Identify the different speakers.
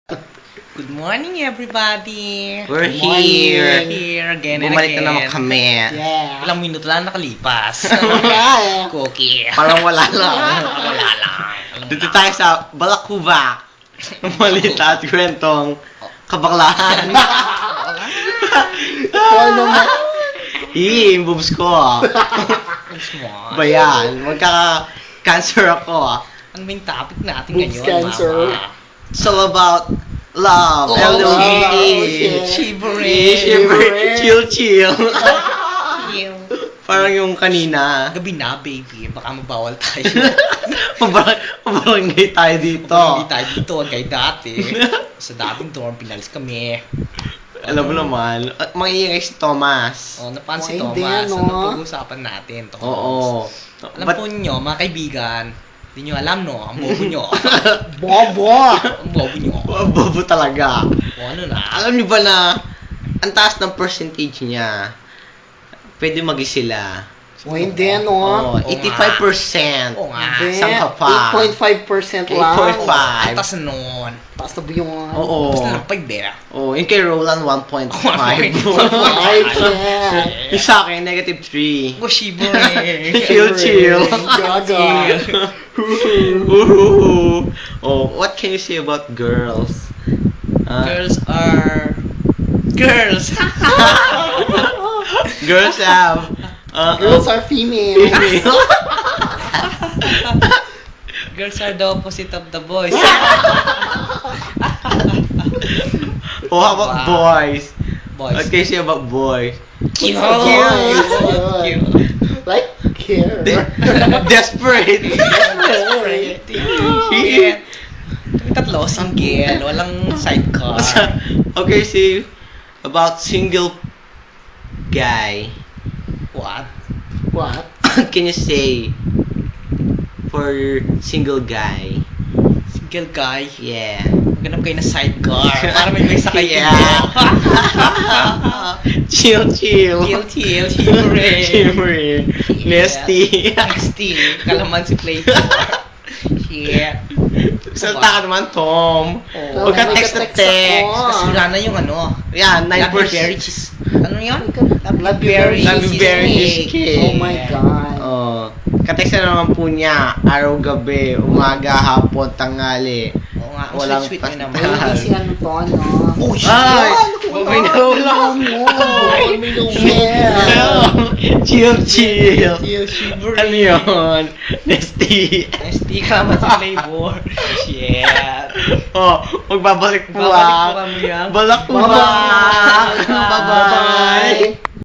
Speaker 1: Good morning, everybody.
Speaker 2: We're
Speaker 1: Good morning.
Speaker 2: here.
Speaker 1: Here again and
Speaker 2: Bumalik
Speaker 1: again.
Speaker 2: na naman kami.
Speaker 3: Yeah.
Speaker 1: Ilang minuto lang nakalipas.
Speaker 3: Yeah.
Speaker 1: Cookie.
Speaker 2: Parang wala lang.
Speaker 1: Wala lang. Alam mo
Speaker 2: Dito
Speaker 1: na.
Speaker 2: tayo sa Balakuba. Malita at kwentong kabaklaan.
Speaker 3: Ano mo?
Speaker 2: Yung boobs ko.
Speaker 1: Smart.
Speaker 2: Ba yan? Magkaka-cancer ako.
Speaker 1: Ano ba yung topic natin
Speaker 3: Boobs
Speaker 1: ngayon,
Speaker 3: cancer.
Speaker 1: Mama?
Speaker 2: It's all about love.
Speaker 1: Oh,
Speaker 2: LGBT.
Speaker 3: shit.
Speaker 1: Shivering.
Speaker 2: Shivering. Chill.
Speaker 1: Ew.
Speaker 2: Parang yung kanina.
Speaker 1: Gabi na, baby. Baka mabawal tayo.
Speaker 2: Mabarangay tayo dito.
Speaker 1: Hindi tayo dito, kay dati. Sa dating dorm, pinalis kami.
Speaker 2: Alam mo naman, maiingay si Thomas.
Speaker 1: Oh, napansin
Speaker 3: Oh, hindi,
Speaker 1: Thomas.
Speaker 3: no?
Speaker 1: Ano pag-uusapan natin, Thomas?
Speaker 2: Oo.
Speaker 1: Alam po nyo, mga kaibigan, hindi nyo alam, no? Ang bobo nyo.
Speaker 3: Bobo!
Speaker 1: Ang bobo nyo.
Speaker 2: Bobo talaga.
Speaker 1: O ano na?
Speaker 2: Alam niyo ba na ang taas ng percentage niya, pwede mag-isila.
Speaker 3: O hindi, no?
Speaker 2: Oo, 85%.
Speaker 1: Oo nga.
Speaker 3: Hindi.
Speaker 2: Saan ka pa?
Speaker 3: 8.5% lang.
Speaker 2: 8.5.
Speaker 1: Atas nun.
Speaker 3: Taas na ba yung...
Speaker 2: Oo.
Speaker 1: Basta lang pag there.
Speaker 2: Oh, yung kay Roland 1.5.
Speaker 3: Ay,
Speaker 2: Yung sa akin, negative 3.
Speaker 1: Oh, shivering.
Speaker 2: Chill.
Speaker 3: Gaga.
Speaker 2: Oh, what can you say about girls?
Speaker 1: Girls are... Girls!
Speaker 2: Girls have...
Speaker 3: Girls are female.
Speaker 1: Girls are the opposite of the boys.
Speaker 2: Oh, how about boys?
Speaker 1: Boys.
Speaker 2: What can you say about boys?
Speaker 1: Cute.
Speaker 3: Cute.
Speaker 1: Cute.
Speaker 3: Like, care.
Speaker 2: Desperate.
Speaker 1: Shit. Kami tatlo, single, walang sidecar.
Speaker 2: Okay, see about single guy.
Speaker 1: What?
Speaker 3: What?
Speaker 2: What can you say for single guy?
Speaker 1: Single guy.
Speaker 2: Yeah.
Speaker 1: Maghanap kayo na sidecar. Para may sakay
Speaker 2: Yeah. Chill.
Speaker 1: Chill, shivering.
Speaker 2: Shivering. Nasty.
Speaker 1: Nasty. Kalaman si Playboy. Shit.
Speaker 2: Salta ka naman, Tom.
Speaker 1: Oo.
Speaker 2: Huwag ka text na text.
Speaker 1: Kasi wala na yung ano.
Speaker 2: Yan, 9%.
Speaker 1: Blackberry cheese. Ano yun?
Speaker 3: Blackberry
Speaker 2: Blackberry
Speaker 1: cheesecake.
Speaker 2: cheesecake.
Speaker 3: Oh my God.
Speaker 2: Oh. Katext na naman po niya, araw, gabi, umaga, hapon, tanghali.
Speaker 1: Oo nga, ang
Speaker 2: Walang
Speaker 1: sweet mo naman.
Speaker 2: pastal.
Speaker 3: Ay, si ano to, ano?
Speaker 1: Oh, shit.
Speaker 2: Ay!
Speaker 3: Ano
Speaker 2: May nawala mo.
Speaker 3: Yeah.
Speaker 2: Chill.
Speaker 1: Chill, shivering.
Speaker 2: Ano yun? Nasty.
Speaker 1: Nasty ka naman si Playboy. Shit.
Speaker 2: Oh, magbabalik po
Speaker 1: Babalik po kami, ah.
Speaker 2: Balak po
Speaker 3: Bye-bye.
Speaker 2: ba?